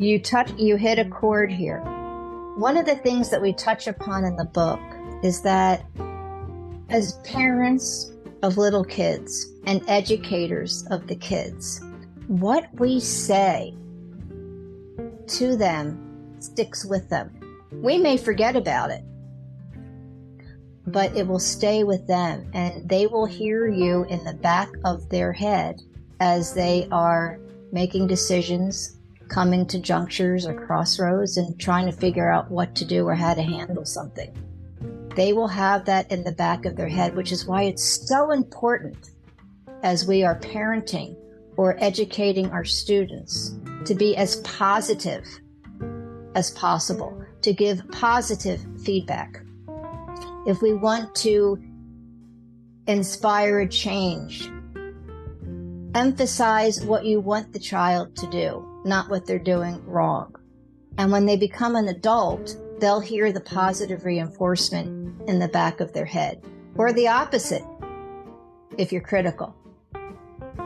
You hit a chord here. One of the things that we touch upon in the book is that as parents of little kids and educators of the kids, what we say to them sticks with them. We may forget about it, but it will stay with them, and they will hear you in the back of their head as they are making decisions, coming to junctures or crossroads and trying to figure out what to do or how to handle something. They will have that in the back of their head, which is why it's so important as we are parenting or educating our students to be as positive as possible, to give positive feedback. If we want to inspire a change, emphasize what you want the child to do, not what they're doing wrong. And when they become an adult, they'll hear the positive reinforcement in the back of their head, or the opposite if you're critical.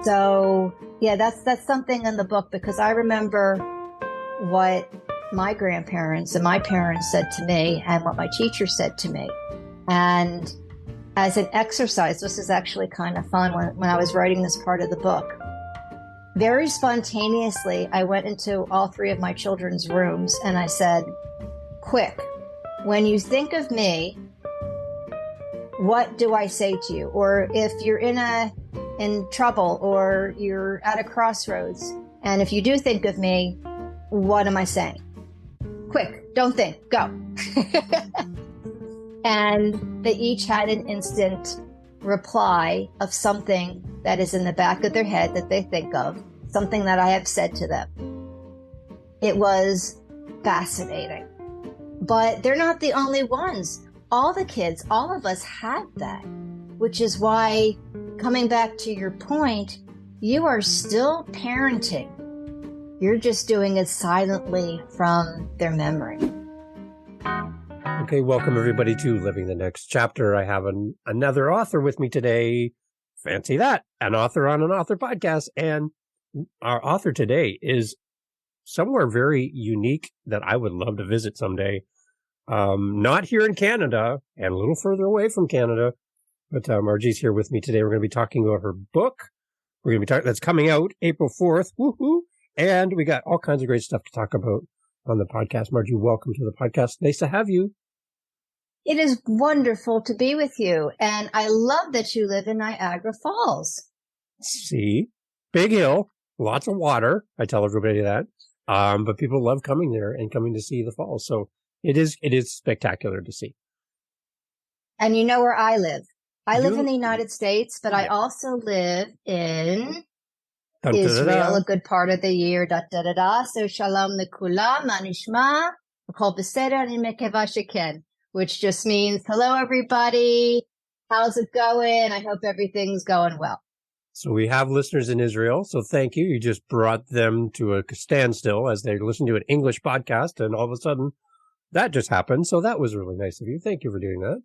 So yeah, that's something in the book, because I remember what my grandparents and my parents said to me and what my teacher said to me. And as an exercise, this is actually kind of fun when I was writing this part of the book. Very spontaneously, I went into all three of my children's rooms and I said, quick, when you think of me, what do I say to you? Or if you're in trouble or you're at a crossroads, and if you do think of me, what am I saying? Quick, don't think, go. And they each had an instant reply of something that is in the back of their head that they think of, something that I have said to them. It was fascinating. But they're not the only ones. All the kids, all of us have that, which is why, coming back to your point, you are still parenting. You're just doing it silently from their memory. Okay, welcome everybody to Living the Next Chapter. I have another author with me today. Fancy that, an author on an author podcast. And our author today is somewhere very unique that I would love to visit someday. Not here in Canada and a little further away from Canada, but Marjie's here with me today. We're going to be talking about her book. We're going to be talking, that's coming out April 4th. Woohoo! And we got all kinds of great stuff to talk about on the podcast. Marjie, welcome to the podcast. Nice to have you. It is wonderful to be with you. And I love that you live in Niagara Falls. See, big hill, lots of water. I tell everybody that. But people love coming there and coming to see the falls. So it is spectacular to see. And you know where I live. I live in the United States, but I also live in Israel a good part of the year. So shalom lekulam, ma nishma, v'kol beseder, ani mekeva sheken, which just means, hello, everybody. How's it going? I hope everything's going well. So we have listeners in Israel. So thank you. You just brought them to a standstill as they listen to an English podcast. And all of a sudden that just happened. So that was really nice of you. Thank you for doing that.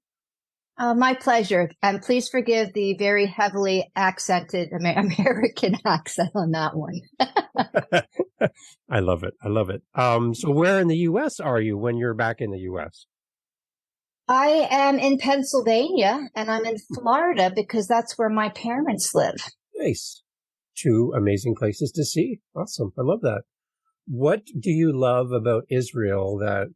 My pleasure. And please forgive the very heavily accented American accent on that one. I love it. I love it. So where in the U.S. are you when you're back in the U.S.? I am in Pennsylvania and I'm in Florida because that's where my parents live. Nice. Two amazing places to see. Awesome. I love that. What do you love about Israel that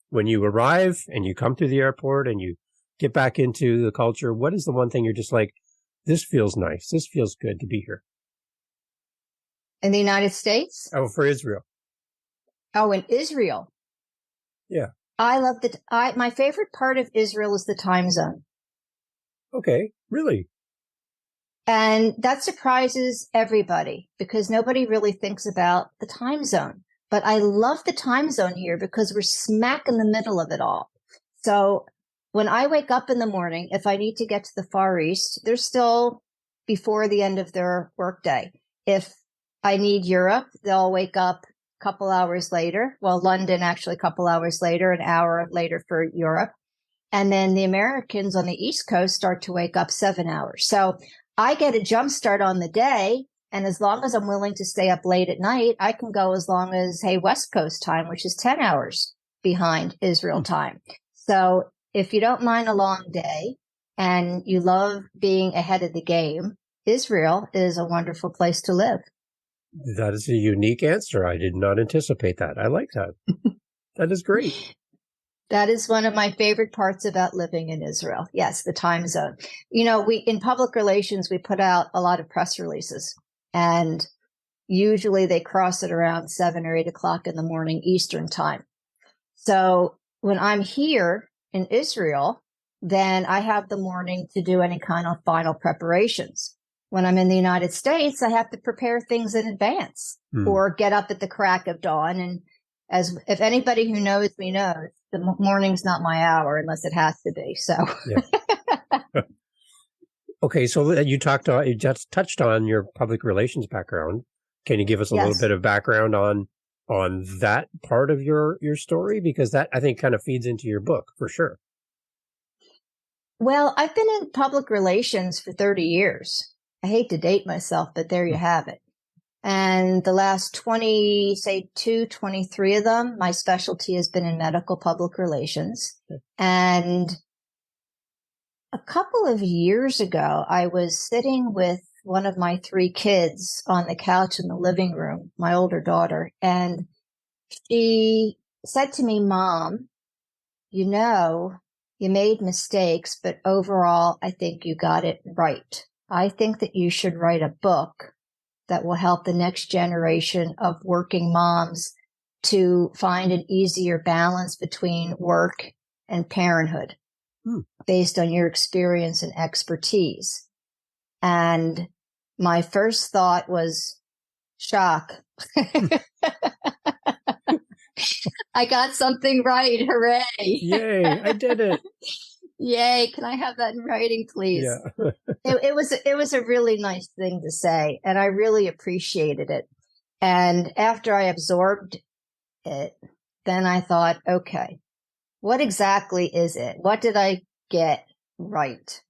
when you arrive and you come to the airport and you get back into the culture, what is the one thing you're just like, this feels nice. This feels good to be here? In the United States? Oh, for Israel. Oh, in Israel. Yeah. I love my favorite part of Israel is the time zone. Okay. Really? And that surprises everybody because nobody really thinks about the time zone. But I love the time zone here because we're smack in the middle of it all. So when I wake up in the morning, if I need to get to the Far East, they're still before the end of their workday. If I need Europe, they'll wake up a couple hours later. Well, London actually a couple hours later, an hour later for Europe. And then the Americans on the East Coast start to wake up 7 hours. So I get a jump start on the day And as long as I'm willing to stay up late at night, I can go as long as, hey, West Coast time, which is 10 hours behind Israel time. So if you don't mind a long day and you love being ahead of the game, Israel is a wonderful place to live. That is a unique answer. I did not anticipate that. I like that. That is great. That is one of my favorite parts about living in Israel. Yes, the time zone. You know, in public relations, we put out a lot of press releases, and usually they cross it around 7 or 8 o'clock in the morning Eastern time. So when I'm here in Israel, then I have the morning to do any kind of final preparations. When I'm in the United States, I have to prepare things in advance or get up at the crack of dawn. And if anybody who knows me knows, the morning's not my hour unless it has to be. So, yeah. Okay, so you just touched on your public relations background. Can you give us a little bit of background on that part of your story? Because that, I think, kind of feeds into your book for sure. Well, I've been in public relations for 30 years. I hate to date myself, but there you have it. And the last 23 of them, my specialty has been in medical public relations. Okay. And a couple of years ago, I was sitting with one of my 3 kids on the couch in the living room, my older daughter, and she said to me, "Mom, you know, you made mistakes, but overall, I think you got it right. I think that you should write a book that will help the next generation of working moms to find an easier balance between work and parenthood based on your experience and expertise." And my first thought was shock. I got something right. Hooray. Yay, I did it. Yay. Can I have that in writing, please? Yeah. It was a really nice thing to say, and I really appreciated it. And after I absorbed it, then I thought, okay, what exactly is it? What did I get right?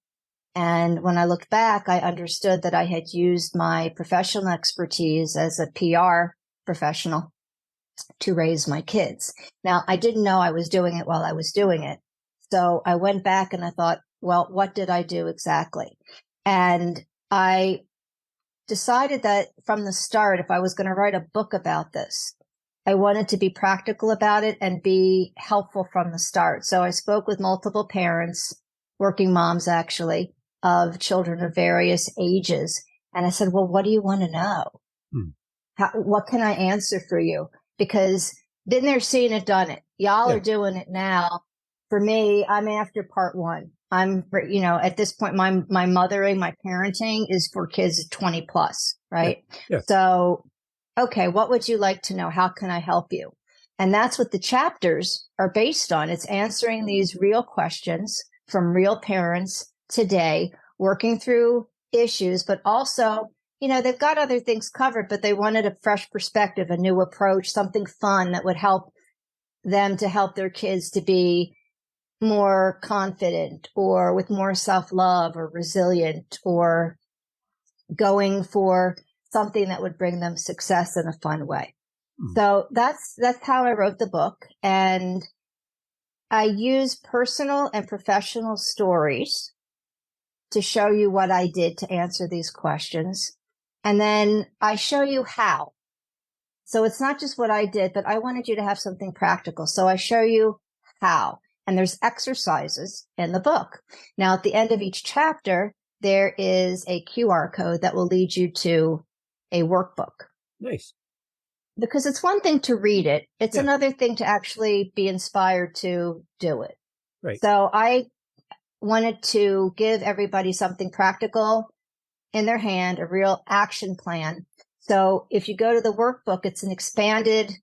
And when I looked back, I understood that I had used my professional expertise as a PR professional to raise my kids. Now, I didn't know I was doing it while I was doing it. So I went back and I thought, well, what did I do exactly? And I decided that from the start, if I was going to write a book about this, I wanted to be practical about it and be helpful from the start. So I spoke with multiple parents, working moms actually, of children of various ages. And I said, well, what do you want to know? What can I answer for you? Because been there, seen it, done it. Y'all are doing it now. For me, I'm after part 1. I'm, at this point, my mothering, my parenting is for kids 20 plus, right? Yeah. So, okay, what would you like to know? How can I help you? And that's what the chapters are based on. It's answering these real questions from real parents today, working through issues, but also, they've got other things covered, but they wanted a fresh perspective, a new approach, something fun that would help them to help their kids to be more confident or with more self-love or resilient or going for something that would bring them success in a fun way. So that's how I wrote the book. And I use personal and professional stories to show you what I did to answer these questions. And then I show you how. So it's not just what I did, but I wanted you to have something practical. So I show you how. And there's exercises in the book. Now, at the end of each chapter, there is a QR code that will lead you to a workbook. Nice. Because it's one thing to read it. It's another thing to actually be inspired to do it. Right. So I wanted to give everybody something practical in their hand, a real action plan. So if you go to the workbook, it's an expanded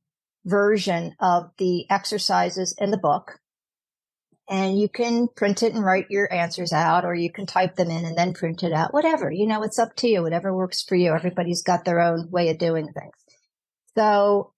version of the exercises in the book. And you can print it and write your answers out, or you can type them in and then print it out, whatever. It's up to you, whatever works for you. Everybody's got their own way of doing things. So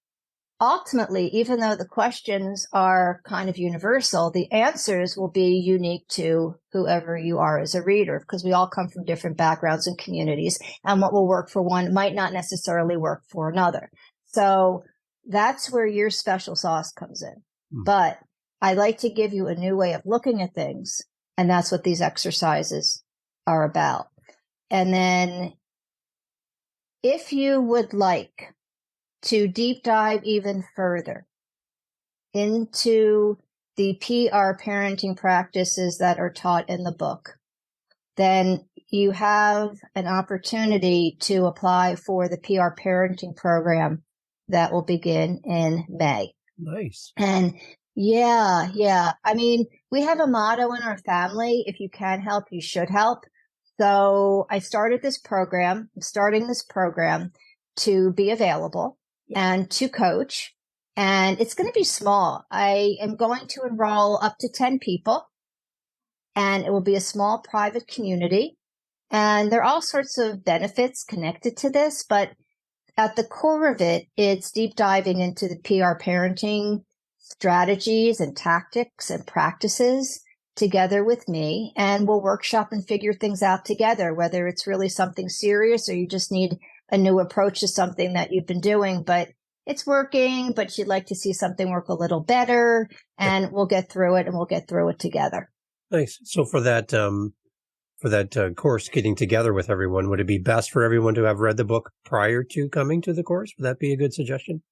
ultimately, even though the questions are kind of universal, the answers will be unique to whoever you are as a reader, because we all come from different backgrounds and communities, and what will work for one might not necessarily work for another. So that's where your special sauce comes in. But I like to give you a new way of looking at things, and that's what these exercises are about. And then if you would like to deep dive even further into the PR parenting practices that are taught in the book, then you have an opportunity to apply for the PR parenting program that will begin in May. Nice. And yeah. I mean, we have a motto in our family: if you can help, you should help. So I started this program. I'm starting this program to be available and to coach. And it's going to be small. I am going to enroll up to 10 people, and it will be a small private community. And there are all sorts of benefits connected to this, but at the core of it, it's deep diving into the PR parenting strategies and tactics and practices together with me. And we'll workshop and figure things out together, whether it's really something serious or you just need a new approach to something that you've been doing, but it's working, but you'd like to see something work a little better. And we'll get through it, and we'll get through it together. Nice. So for that course, getting together with everyone, would it be best for everyone to have read the book prior to coming to the course? Would that be a good suggestion?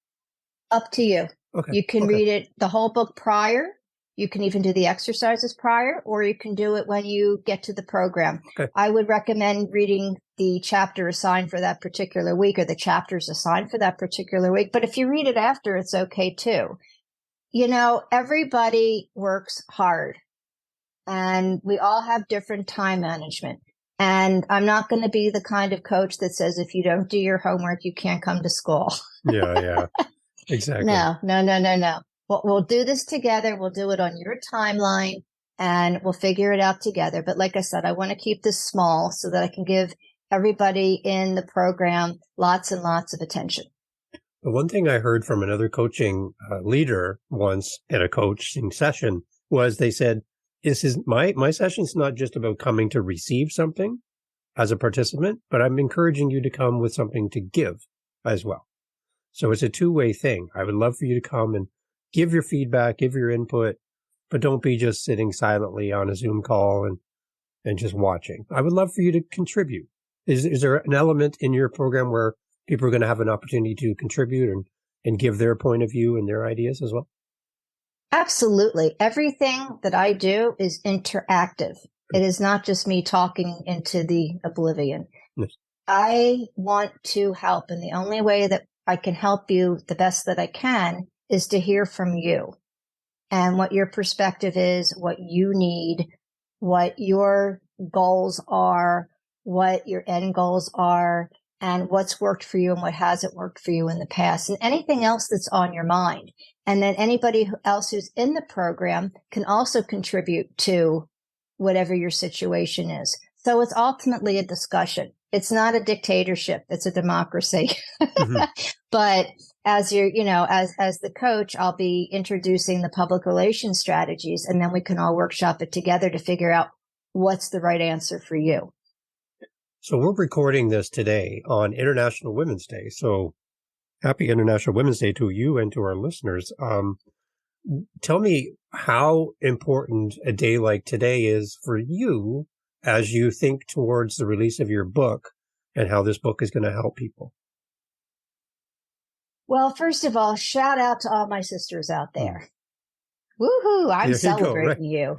Up to you. Okay. You can read it, the whole book prior. You can even do the exercises prior, or you can do it when you get to the program. Okay. I would recommend reading the chapter assigned for that particular week, or the chapters assigned for that particular week. But if you read it after, it's okay too. You know, everybody works hard, and we all have different time management. And I'm not going to be the kind of coach that says, if you don't do your homework, you can't come to school. Yeah. Exactly. No. We'll do this together. We'll do it on your timeline, and we'll figure it out together. But like I said, I want to keep this small so that I can give everybody in the program lots and lots of attention. The one thing I heard from another coaching leader once at a coaching session was they said, "This is my session's not just about coming to receive something as a participant, but I'm encouraging you to come with something to give as well." So it's a two-way thing. I would love for you to come and give your feedback, give your input, but don't be just sitting silently on a Zoom call and just watching. I would love for you to contribute. Is there an element in your program where people are going to have an opportunity to contribute and give their point of view and their ideas as well? Absolutely. Everything that I do is interactive. It is not just me talking into the oblivion. Yes. I want to help, and the only way that I can help you the best that I can is to hear from you and what your perspective is, what you need, what your goals are, what your end goals are, and what's worked for you and what hasn't worked for you in the past, and anything else that's on your mind. And then anybody else who's in the program can also contribute to whatever your situation is. So it's ultimately a discussion. It's not a dictatorship. It's a democracy. Mm-hmm. But as as the coach, I'll be introducing the public relations strategies, and then we can all workshop it together to figure out what's the right answer for you. So we're recording this today on International Women's Day. So happy International Women's Day to you and to our listeners. Tell me how important a day like today is for you as you think towards the release of your book and how this book is going to help people. Well, first of all, shout out to all my sisters out there. Woohoo! I'm celebrating you.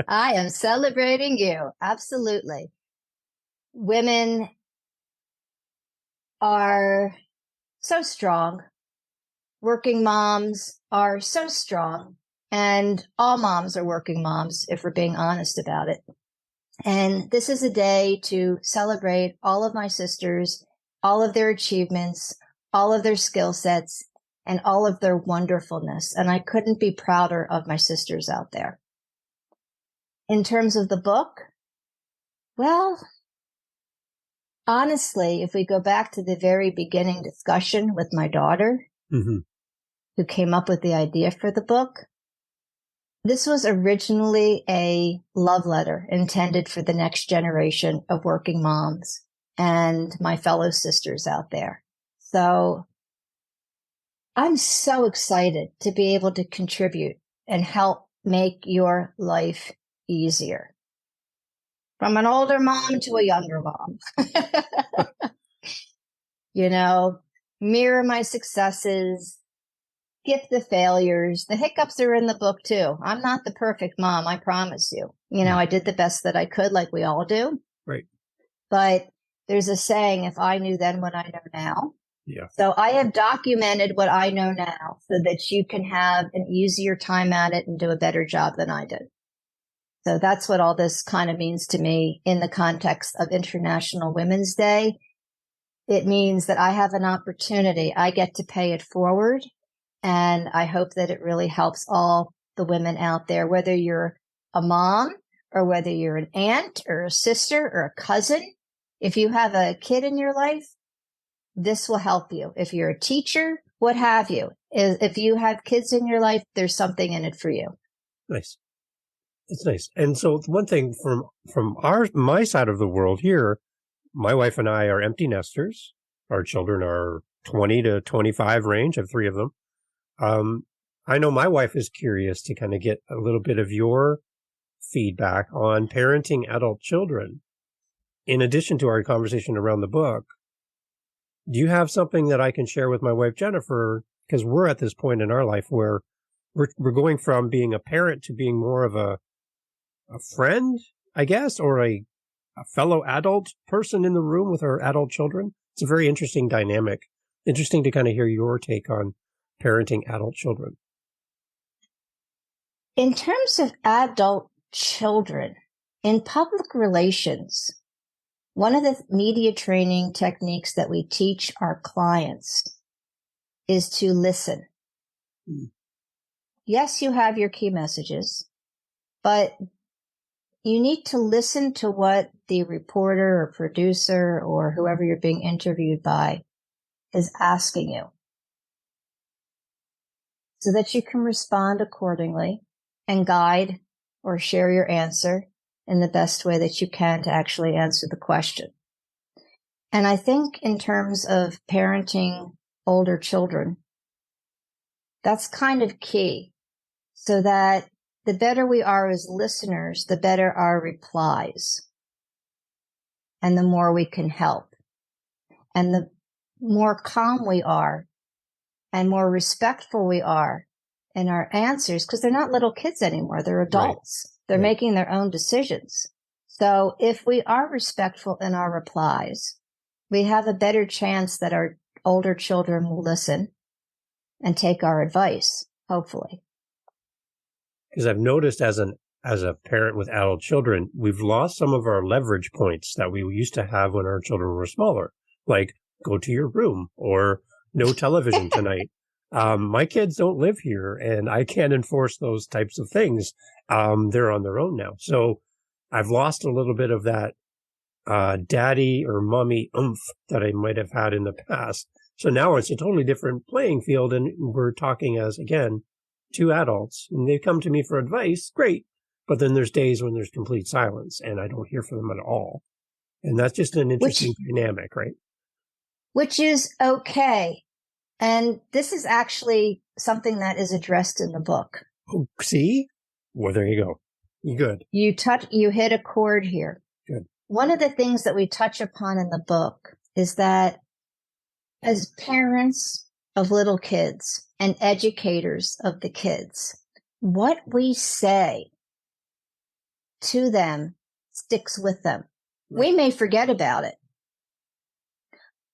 I am celebrating you. Absolutely. Women are so strong. Working moms are so strong. And all moms are working moms, if we're being honest about it. And this is a day to celebrate all of my sisters, all of their achievements, all of their skill sets, and all of their wonderfulness. And I couldn't be prouder of my sisters out there. In terms of the book, well, honestly, if we go back to the very beginning discussion with my daughter, who came up with the idea for the book. This was originally a love letter intended for the next generation of working moms and my fellow sisters out there. So I'm so excited to be able to contribute and help make your life easier. From an older mom to a younger mom. Mirror my successes, skip the failures. The hiccups are in the book too. I'm not the perfect mom, I promise you. I did the best that I could, like we all do. Right. But there's a saying, if I knew then what I know now. Yeah. So I have documented what I know now so that you can have an easier time at it and do a better job than I did. So that's what all this kind of means to me in the context of International Women's Day. It means that I have an opportunity. I get to pay it forward. And I hope that it really helps all the women out there, whether you're a mom or whether you're an aunt or a sister or a cousin. If you have a kid in your life, this will help you. If you're a teacher, what have you. If you have kids in your life, there's something in it for you. Nice. That's nice. And so one thing from my side of the world here, my wife and I are empty nesters. Our children are 20 to 25 range. I have 3 of them. I know my wife is curious to kind of get a little bit of your feedback on parenting adult children. In addition to our conversation around the book, do you have something that I can share with my wife, Jennifer? Because we're at this point in our life where we're going from being a parent to being more of a friend, I guess, or a fellow adult person in the room with our adult children. It's a very interesting dynamic. Interesting to kind of hear your take on parenting adult children. In terms of adult children, in public relations, one of the media training techniques that we teach our clients is to listen. Yes, you have your key messages, but you need to listen to what the reporter or producer or whoever you're being interviewed by is asking you, so that you can respond accordingly and guide or share your answer in the best way that you can to actually answer the question. And I think in terms of parenting older children, that's kind of key, so that the better we are as listeners, the better our replies, and the more we can help. And the more calm we are and more respectful we are in our answers, because they're not little kids anymore. They're adults. Right. They're making their own decisions. So if we are respectful in our replies, we have a better chance that our older children will listen and take our advice, hopefully. Because I've noticed as a parent with adult children, we've lost some of our leverage points that we used to have when our children were smaller, like go to your room or no television tonight. My kids don't live here and I can't enforce those types of things. They're on their own now. So I've lost a little bit of that daddy or mommy oomph that I might have had in the past. So now it's a totally different playing field, and we're talking as, again, 2 adults, and they come to me for advice, great. But then there's days when there's complete silence and I don't hear from them at all. And that's just an interesting dynamic, right? Which is okay. And this is actually something that is addressed in the book. Oh, see? Well, there you go. You good. You hit a chord here. Good. One of the things that we touch upon in the book is that as parents of little kids and educators of the kids, what we say to them sticks with them. Right. We may forget about it,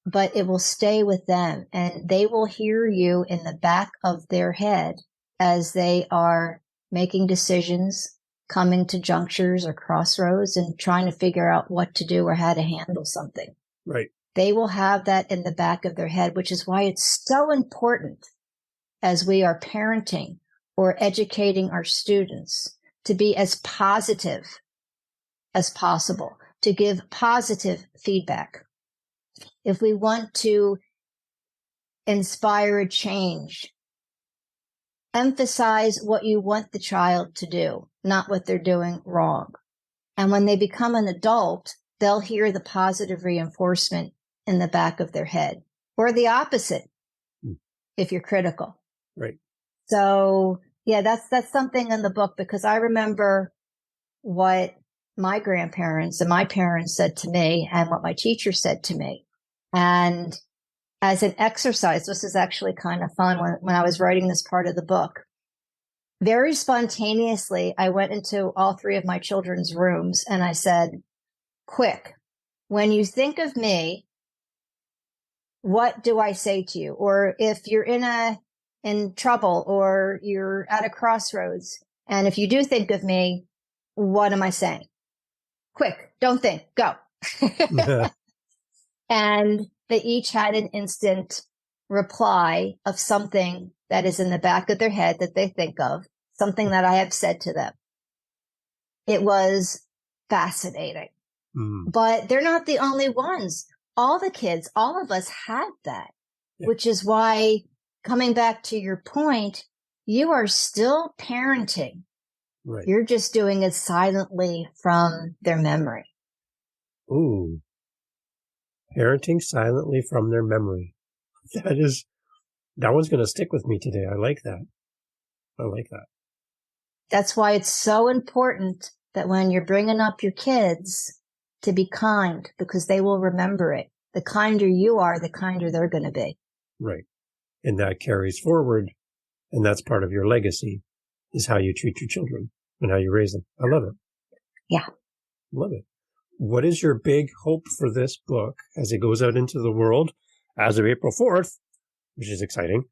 but it will stay with them, and they will hear you in the back of their head as they are making decisions, coming to junctures or crossroads and trying to figure out what to do or how to handle something. Right. They will have that in the back of their head, which is why it's so important as we are parenting or educating our students to be as positive as possible, to give positive feedback. If we want to inspire a change Emphasize what you want the child to do, not what they're doing wrong. And when they become an adult, they'll hear the positive reinforcement in the back of their head, or the opposite if you're critical. Right. So yeah, that's something in the book, because I remember what my grandparents and my parents said to me and what my teacher said to me. And as an exercise, this is actually kind of fun when I was writing this part of the book. Very spontaneously, I went into all three of my children's rooms and I said, quick, when you think of me, what do I say to you? Or if you're in trouble or you're at a crossroads, and if you do think of me, what am I saying? Quick, don't think, go. And they each had an instant reply of something that is in the back of their head that they think of, something that I have said to them. It was fascinating. But they're not the only ones. All the kids, all of us had that, which is why, coming back to your point, you are still parenting. Right. You're just doing it silently from their memory. Ooh. Parenting silently from their memory. That one's going to stick with me today. I like that. That's why it's so important that when you're bringing up your kids, to be kind, because they will remember it. The kinder you are, the kinder they're going to be. Right. And that carries forward. And that's part of your legacy, is how you treat your children and how you raise them. I love it. Yeah. Love it. What is your big hope for this book as it goes out into the world as of April 4th, which is exciting?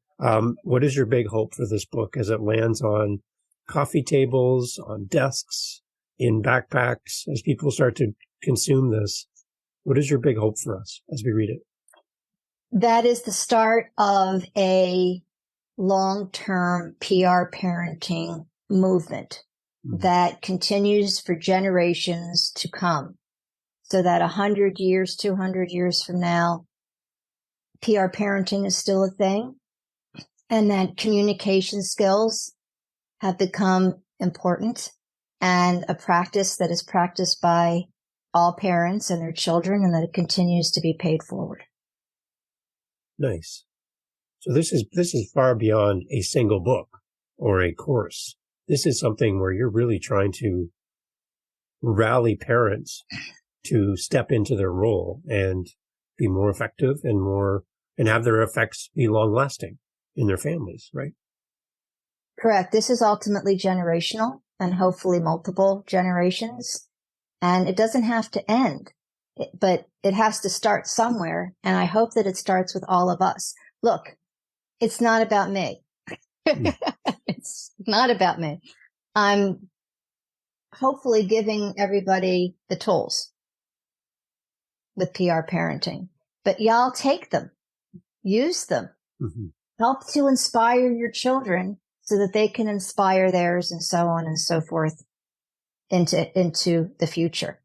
What is your big hope for this book as it lands on coffee tables, on desks, in backpacks, as people start to consume this? What is your big hope for us as we read it? That is the start of a long-term PR parenting movement that continues for generations to come. So that 100 years, 200 years from now, PR parenting is still a thing, and that communication skills have become important and a practice that is practiced by all parents and their children, and that it continues to be paid forward. Nice. So this is far beyond a single book or a course. This is something where you're really trying to rally parents to step into their role and be more effective and have their effects be long lasting in their families, right? Correct. This is ultimately generational, and hopefully multiple generations. And it doesn't have to end, but it has to start somewhere. And I hope that it starts with all of us. Look, it's not about me. It's not about me. I'm hopefully giving everybody the tools with PR parenting, but y'all take them, use them, help to inspire your children so that they can inspire theirs, and so on and so forth into the future.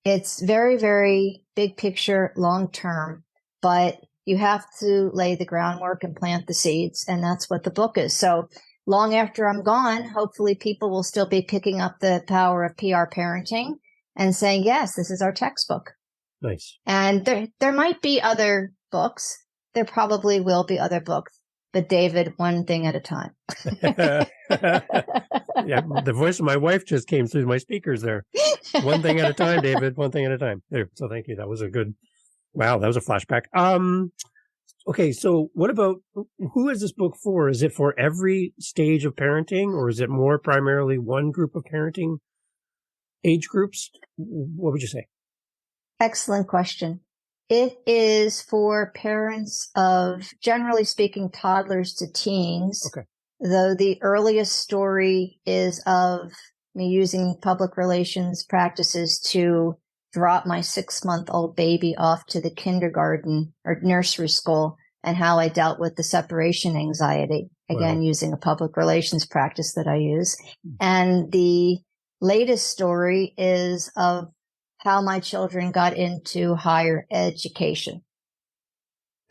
It's very, very big picture, long term, but you have to lay the groundwork and plant the seeds. And that's what the book is. So long after I'm gone, hopefully people will still be picking up the power of PR parenting and saying, yes, this is our textbook. Nice. And there might be other books. There probably will be other books. But David, one thing at a time. Yeah, the voice of my wife just came through my speakers there. One thing at a time, David. One thing at a time. There. So thank you. That was wow, that was a flashback. Okay, so what about, who is this book for? Is it for every stage of parenting, or is it more primarily one group of parenting age groups? What would you say? Excellent question. It is for parents of, generally speaking, toddlers to teens. Okay. Though the earliest story is of me using public relations practices to drop my 6-month-old baby off to the kindergarten or nursery school, and how I dealt with the separation anxiety, again, using a public relations practice that I use. And the latest story is of how my children got into higher education.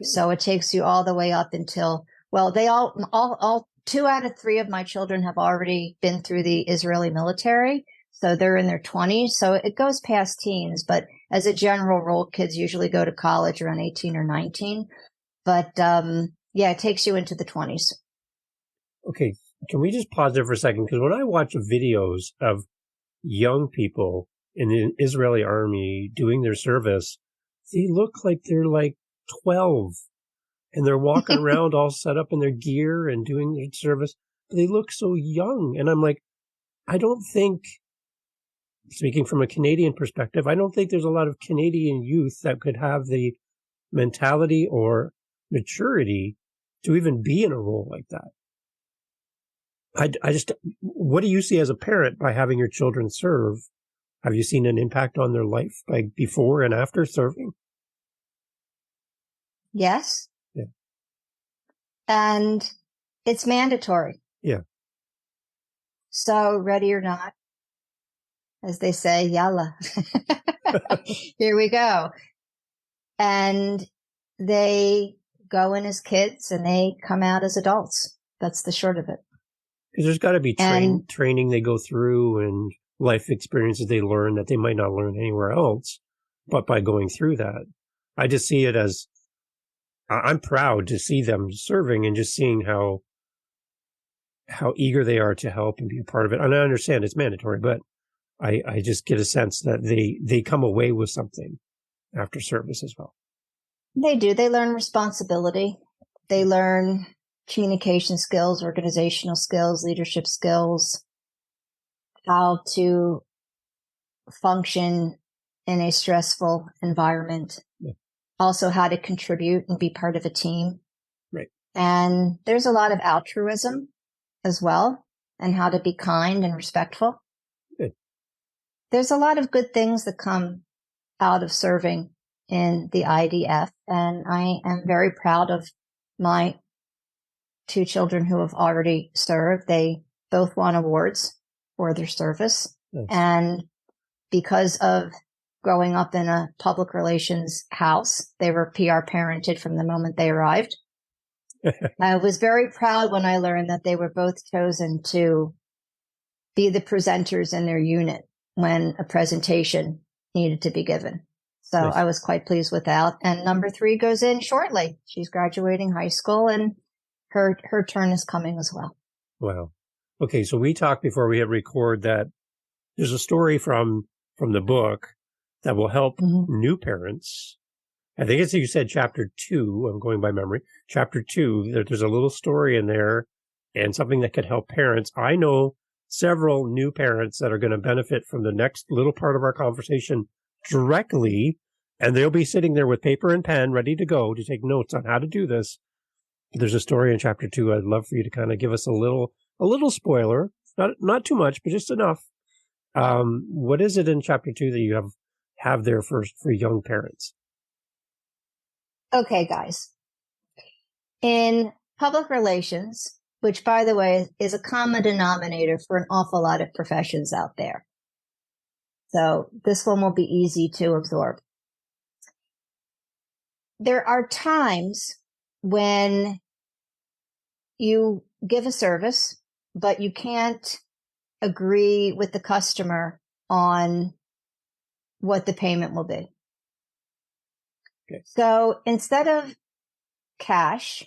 So it takes you all the way up until Well, they all 2 out of 3 of my children have already been through the Israeli military. So they're in their 20s. So it goes past teens. But as a general rule, kids usually go to college around 18 or 19. But yeah, it takes you into the 20s. Okay. Can we just pause there for a second? Because when I watch videos of young people in the Israeli army doing their service, they look like they're like 12 and they're walking around all set up in their gear and doing their service. But they look so young. And I'm like, I don't think, speaking from a Canadian perspective, I don't think there's a lot of Canadian youth that could have the mentality or maturity to even be in a role like that. I just, what do you see as a parent by having your children serve? Have you seen an impact on their life by before and after serving? Yes. Yeah. And it's mandatory. Yeah. So ready or not, as they say, yalla. Here we go. And they go in as kids and they come out as adults. That's the short of it. Because there's got to be training they go through and life experiences they learn that they might not learn anywhere else, but by going through that. I just see it as, I'm proud to see them serving and just seeing how eager they are to help and be a part of it. And I understand it's mandatory, but I just get a sense that they come away with something after service as well. They do. They learn responsibility. They learn communication skills, organizational skills, leadership skills, how to function in a stressful environment. Yeah. Also how to contribute and be part of a team. Right. And there's a lot of altruism as well, and how to be kind and respectful. Good. There's a lot of good things that come out of serving in the IDF, and I am very proud of my 2 children who have already served. They both won awards for their service. Nice. And because of growing up in a public relations house, they were PR parented from the moment they arrived. I was very proud when I learned that they were both chosen to be the presenters in their unit when a presentation needed to be given. So nice. I was quite pleased with that. And number 3 goes in shortly. She's graduating high school and her turn is coming as well. Wow. Okay. So we talked before we hit record that there's a story from the book that will help new parents. I think it's, you said chapter 2. I'm going by memory. Chapter 2, there's a little story in there and something that could help parents. I know several new parents that are going to benefit from the next little part of our conversation directly, and they'll be sitting there with paper and pen ready to go to take notes on how to do this. There's a story in chapter 2. I'd love for you to kind of give us a little spoiler, not too much, but just enough. What is it in chapter 2 that you have there for young parents? Okay, guys. In public relations, which by the way is a common denominator for an awful lot of professions out there. So this one will be easy to absorb. There are times when you give a service, but you can't agree with the customer on what the payment will be. Okay. So instead of cash,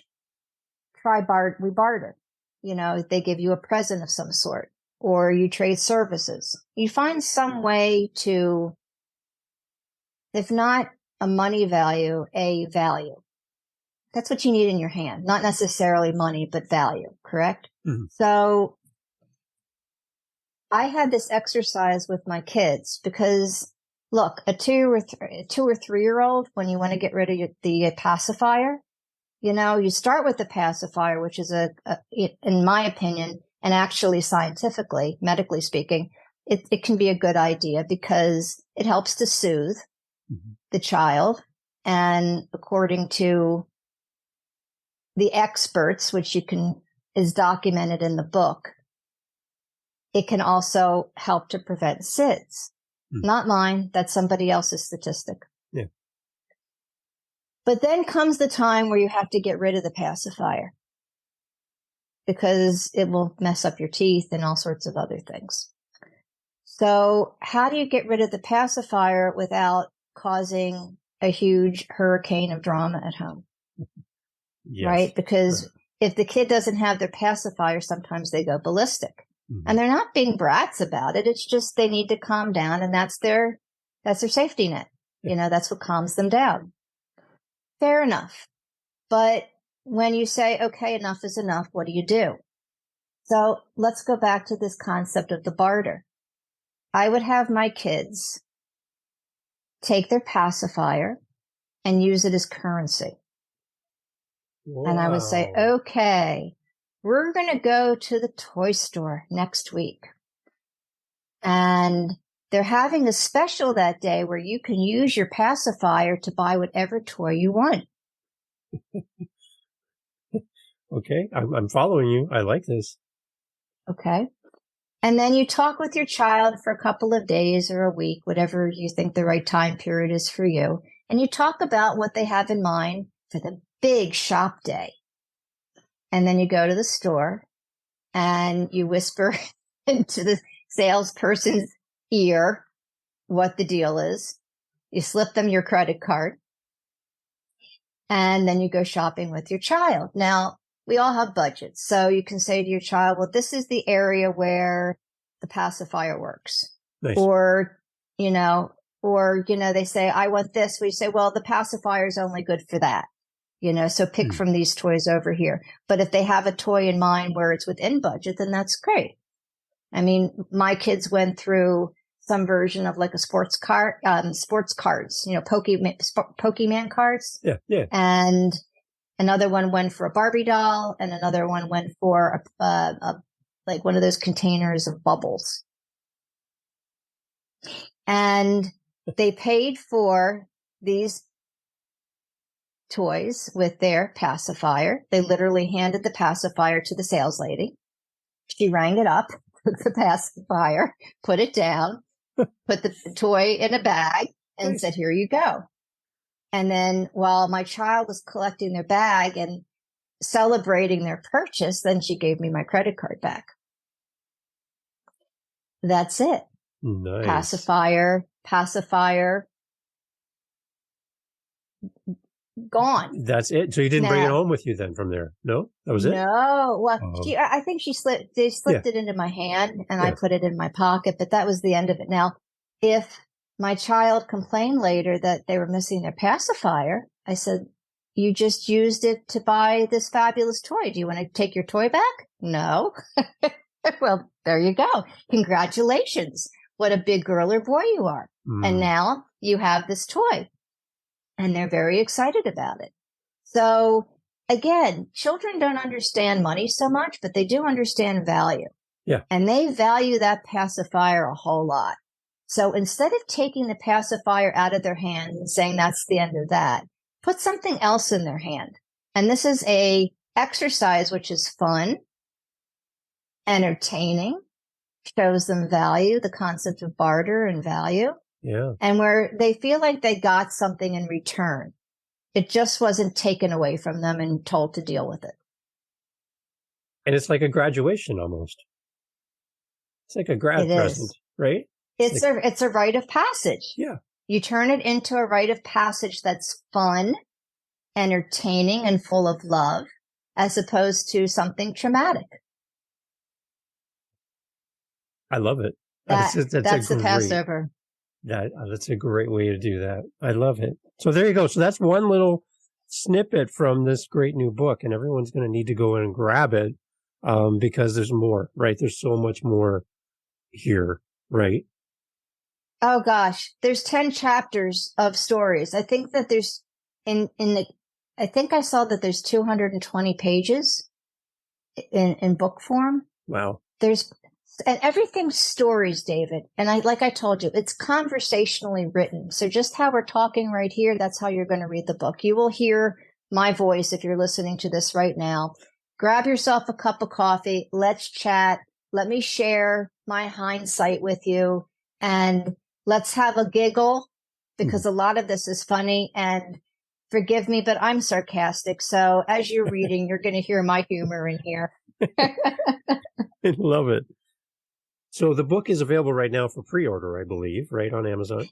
we barter. You know, they give you a present of some sort, or you trade services. You find some way to, if not a money value, a value. That's what you need in your hand. Not necessarily money, but value, correct? Mm-hmm. So I had this exercise with my kids because, look, a 2 or 3-year-old, when you want to get rid of the pacifier, you know, you start with the pacifier, which is in my opinion, and actually scientifically, medically speaking, it can be a good idea because it helps to soothe the child. And according to the experts, which is documented in the book, it can also help to prevent SIDS. Not mine. That's somebody else's statistic. Yeah. But then comes the time where you have to get rid of the pacifier. because it will mess up your teeth and all sorts of other things. So how do you get rid of the pacifier without causing a huge hurricane of drama at home? Yes. Right? Because if the kid doesn't have their pacifier, sometimes they go ballistic. Mm-hmm. And they're not being brats about it. It's just they need to calm down, and that's their safety net. Yeah. You know, that's what calms them down. Fair enough. But when you say, okay, enough is enough, what do you do? So let's go back to this concept of the barter. I would have my kids take their pacifier and use it as currency. Wow. And I would say, okay, we're going to go to the toy store next week. And they're having a special that day where you can use your pacifier to buy whatever toy you want. Okay, I'm following you. I like this. Okay. And then you talk with your child for a couple of days or a week, whatever you think the right time period is for you. And you talk about what they have in mind for the big shop day. And then you go to the store and you whisper into the salesperson's ear what the deal is. You slip them your credit card. And then you go shopping with your child. Now, we all have budgets. So you can say to your child, well, this is the area where the pacifier works. Nice. Or, they say, I want this. We say, well, the pacifier is only good for that. So pick from these toys over here. But if they have a toy in mind where it's within budget, then that's great. I mean, my kids went through some version of like a sports cards, Pokemon cards. Yeah, yeah. And another one went for a Barbie doll, and another one went for like one of those containers of bubbles. And they paid for these toys with their pacifier. They literally handed the pacifier to the sales lady. She rang it up, took the pacifier, put it down, put the toy in a bag, and said, here you go. And then while my child was collecting their bag and celebrating their purchase, then she gave me my credit card back. That's it. Nice. Pacifier, gone. That's it. So you didn't bring it home with you then from there? No? That was it? No. Well, I think they slipped it into my hand and I put it in my pocket, but that was the end of it. Now, if my child complained later that they were missing their pacifier, I said, you just used it to buy this fabulous toy. Do you want to take your toy back? No. Well, there you go. Congratulations. What a big girl or boy you are. And now you have this toy. And they're very excited about it. So again, children don't understand money so much, but they do understand value. Yeah. And they value that pacifier a whole lot. So instead of taking the pacifier out of their hand and saying that's the end of that, put something else in their hand. And this is a exercise which is fun, entertaining, shows them value, the concept of barter and value. Yeah. And where they feel like they got something in return. It just wasn't taken away from them and told to deal with it. And it's like a graduation almost. It's like a grad present, right? It's a rite of passage. Yeah. You turn it into a rite of passage that's fun, entertaining, and full of love, as opposed to something traumatic. I love it. That's the Passover. That's a great way to do that. I love it. So there you go. So that's one little snippet from this great new book, and everyone's going to need to go in and grab it because there's more, right? There's so much more here, right? Oh gosh, there's 10 chapters of stories. I think that there's I think I saw that there's 220 pages in book form. Wow. And everything's stories, David. And like I told you, it's conversationally written. So just how we're talking right here, that's how you're going to read the book. You will hear my voice if you're listening to this right now. Grab yourself a cup of coffee. Let's chat. Let me share my hindsight with you. And let's have a giggle because a lot of this is funny. And forgive me, but I'm sarcastic. So as you're reading, you're going to hear my humor in here. I love it. So the book is available right now for pre-order, I believe, right on Amazon.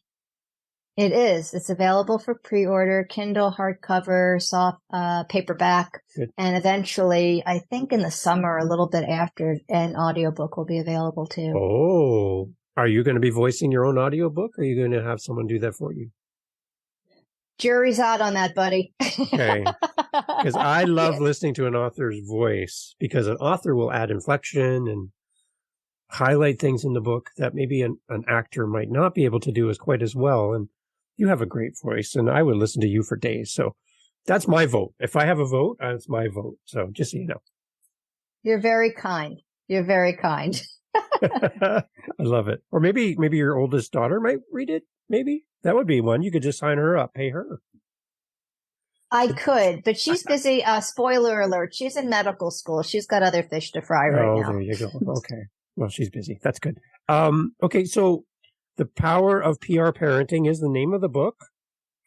It is. It's available for pre-order, Kindle, hardcover, soft paperback, Good. and eventually, I think in the summer, a little bit after, an audiobook will be available too. Oh, are you going to be voicing your own audiobook, or are you going to have someone do that for you? Jury's out on that, buddy. Okay. Because I love listening to an author's voice, because an author will add inflection and highlight things in the book that maybe an actor might not be able to do as quite as well. And you have a great voice, and I would listen to you for days. So that's my vote. If I have a vote, that's my vote. So just so you know. You're very kind. You're very kind. I love it. Or maybe your oldest daughter might read it. Maybe that would be one. You could just sign her up, pay her. I could, but she's busy. Spoiler alert. She's in medical school. She's got other fish to fry right now. Oh, there you go. Okay. Well, she's busy. That's good. Okay. So The Power of PR Parenting is the name of the book.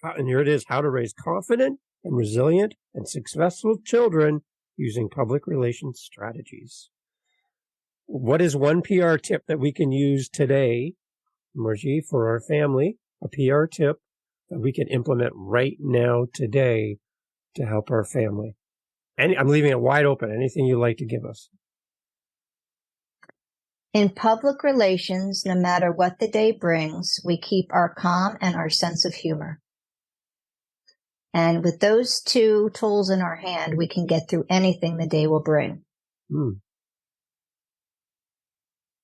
And here it is: How to Raise Confident and Resilient and Successful Children Using Public Relations Strategies. What is one PR tip that we can use today, Marjie, for our family? A PR tip that we can implement right now today to help our family. And I'm leaving it wide open. Anything you'd like to give us? In public relations, no matter what the day brings, we keep our calm and our sense of humor. And with those two tools in our hand, we can get through anything the day will bring.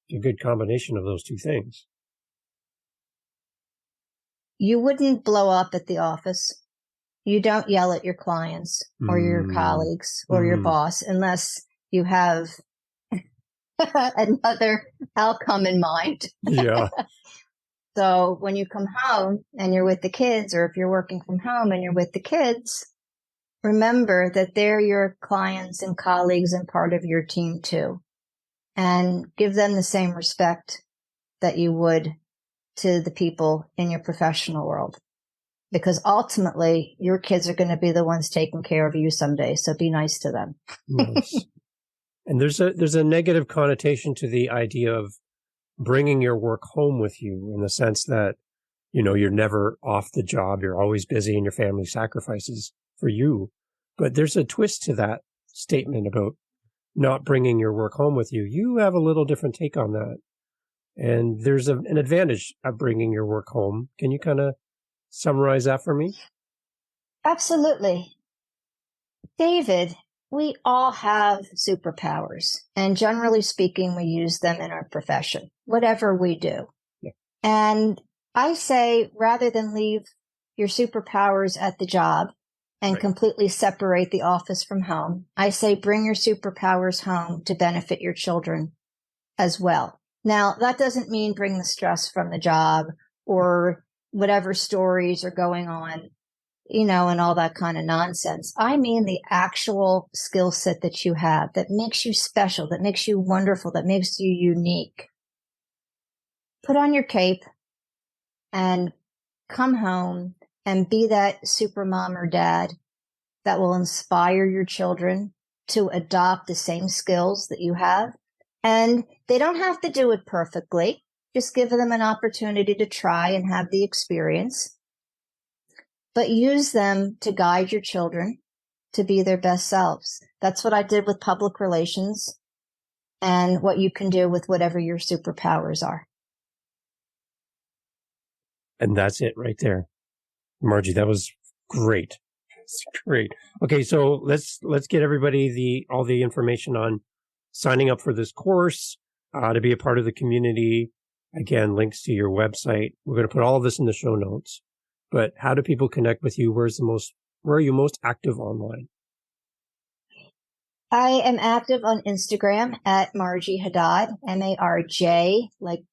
A good combination of those two things. You wouldn't blow up at the office. You don't yell at your clients or your colleagues or your boss unless you have another outcome in mind. Yeah. So when you come home and you're with the kids, or if you're working from home and you're with the kids, remember that they're your clients and colleagues and part of your team too. And give them the same respect that you would to the people in your professional world. Because ultimately, your kids are going to be the ones taking care of you someday. So be nice to them. Nice. And there's a negative connotation to the idea of bringing your work home with you, in the sense that, you're never off the job. You're always busy and your family sacrifices for you. But there's a twist to that statement about not bringing your work home with you. You have a little different take on that. And there's an advantage of bringing your work home. Can you kind of summarize that for me? Absolutely. David, we all have superpowers, and generally speaking, we use them in our profession, whatever we do. Yeah. And I say, rather than leave your superpowers at the job and completely separate the office from home, I say bring your superpowers home to benefit your children as well. Now, that doesn't mean bring the stress from the job or whatever stories are going on, and all that kind of nonsense. I mean the actual skill set that you have that makes you special, that makes you wonderful, that makes you unique. Put on your cape and come home and be that super mom or dad that will inspire your children to adopt the same skills that you have. And they don't have to do it perfectly. Just give them an opportunity to try and have the experience. But use them to guide your children to be their best selves. That's what I did with public relations, and what you can do with whatever your superpowers are. And that's it right there. Marjie, that was great. It's great. Okay, so let's get everybody all the information on signing up for this course, to be a part of the community. Again, links to your website. We're going to put all of this in the show notes. But how do people connect with you? Where are you most active online? I am active on Instagram at Marjie Hadad, M-A-R-J, like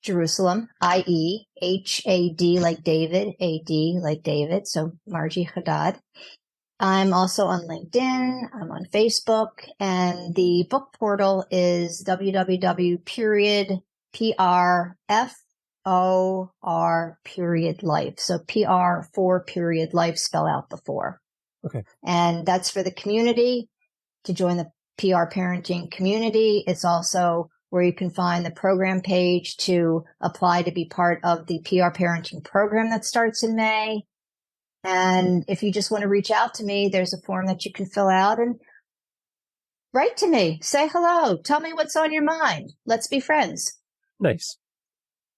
Jerusalem, I-E-H-A-D, like David, A-D, like David. So Marjie Hadad. I'm also on LinkedIn. I'm on Facebook. And the book portal is www.PRFOR.life. So PR for period life, spell out the 4. Okay. And that's for the community to join the PR Parenting community. It's also where you can find the program page to apply to be part of the PR Parenting program that starts in May. And if you just want to reach out to me, there's a form that you can fill out and write to me. Say hello. Tell me what's on your mind. Let's be friends. Nice.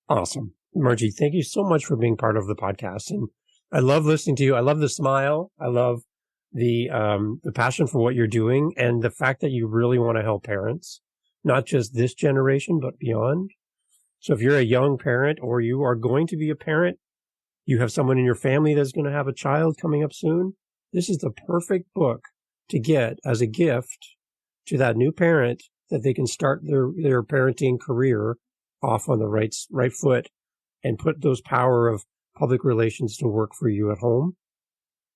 Awesome. Marjie, thank you so much for being part of the podcast. And I love listening to you. I love the smile. I love the passion for what you're doing and the fact that you really want to help parents, not just this generation, but beyond. So if you're a young parent or you are going to be a parent, you have someone in your family that's going to have a child coming up soon, this is the perfect book to get as a gift to that new parent that they can start their parenting career off on the right foot and put those power of public relations to work for you at home.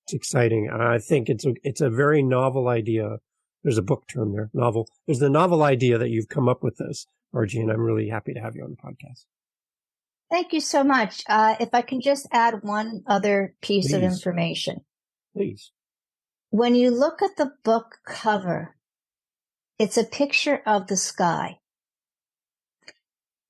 It's exciting. And I think it's a very novel idea. There's a book term there, novel. There's the novel idea that you've come up with this, Marjie, and I'm really happy to have you on the podcast. Thank you so much. If I can just add one other piece of information. Please. When you look at the book cover, it's a picture of the sky.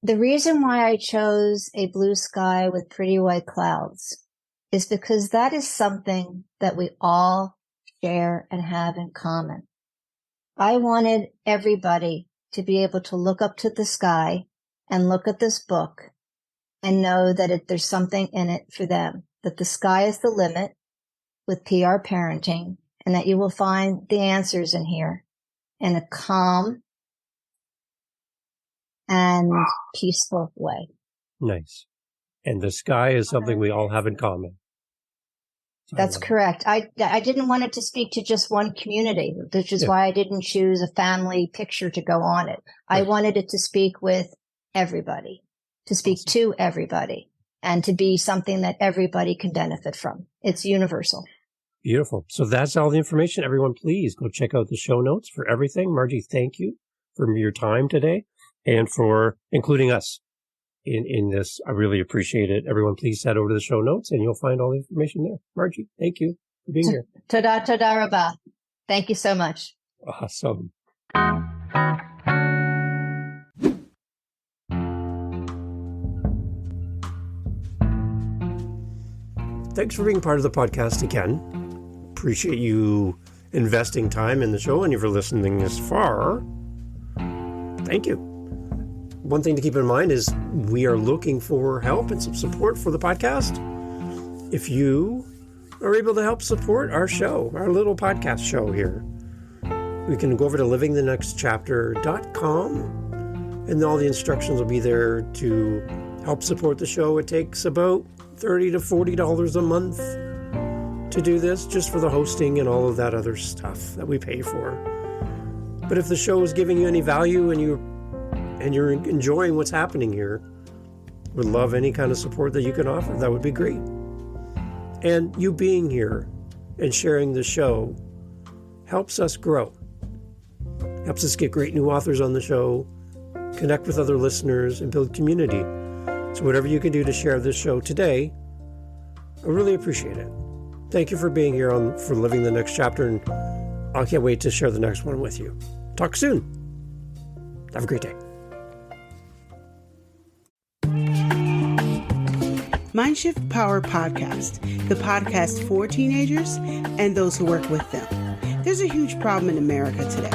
The reason why I chose a blue sky with pretty white clouds is because that is something that we all share and have in common. I wanted everybody to be able to look up to the sky and look at this book and know that there's something in it for them, that the sky is the limit with PR Parenting, and that you will find the answers in here in a calm and peaceful way. Nice. And the sky is something we all have in common. That's correct. I didn't want it to speak to just one community, which is why I didn't choose a family picture to go on it. Right. I wanted it to speak with everybody, to speak to everybody, and to be something that everybody can benefit from. It's universal. Beautiful. So that's all the information. Everyone, please go check out the show notes for everything. Marjie, thank you for your time today and for including us in this. I really appreciate it. Everyone, please head over to the show notes and you'll find all the information there. Marjie, thank you for being here. Toda rabah. Thank you so much. Awesome. Thanks for being part of the podcast again. Appreciate you investing time in the show and you for listening this far. Thank you. One thing to keep in mind is we are looking for help and some support for the podcast. If you are able to help support our show, our little podcast show here, we can go over to livingthenextchapter.com and all the instructions will be there to help support the show. It takes about $30 to $40 a month to do this, just for the hosting and all of that other stuff that we pay for. But if the show is giving you any value and you're enjoying what's happening here, would love any kind of support that you can offer. That would be great. And you being here and sharing the show helps us grow. Helps us get great new authors on the show, connect with other listeners, and build community. So whatever you can do to share this show today, I really appreciate it. Thank you for being here for Living the Next Chapter, and I can't wait to share the next one with you. Talk soon. Have a great day. Mindshift Power Podcast, the podcast for teenagers and those who work with them. There's a huge problem in America today.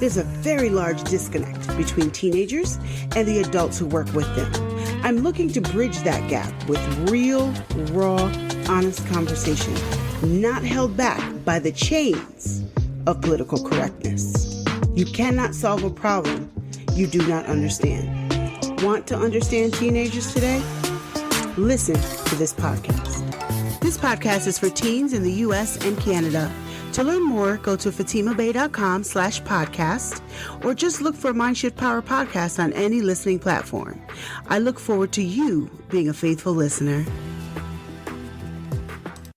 There's a very large disconnect between teenagers and the adults who work with them. I'm looking to bridge that gap with real, raw, honest conversation, not held back by the chains of political correctness. You cannot solve a problem you do not understand. Want to understand teenagers today? Listen to this podcast. This podcast is for teens in the U.S. and Canada. To learn more, go to fatimabay.com/podcast or just look for Mindshift Power Podcast on any listening platform. I look forward to you being a faithful listener.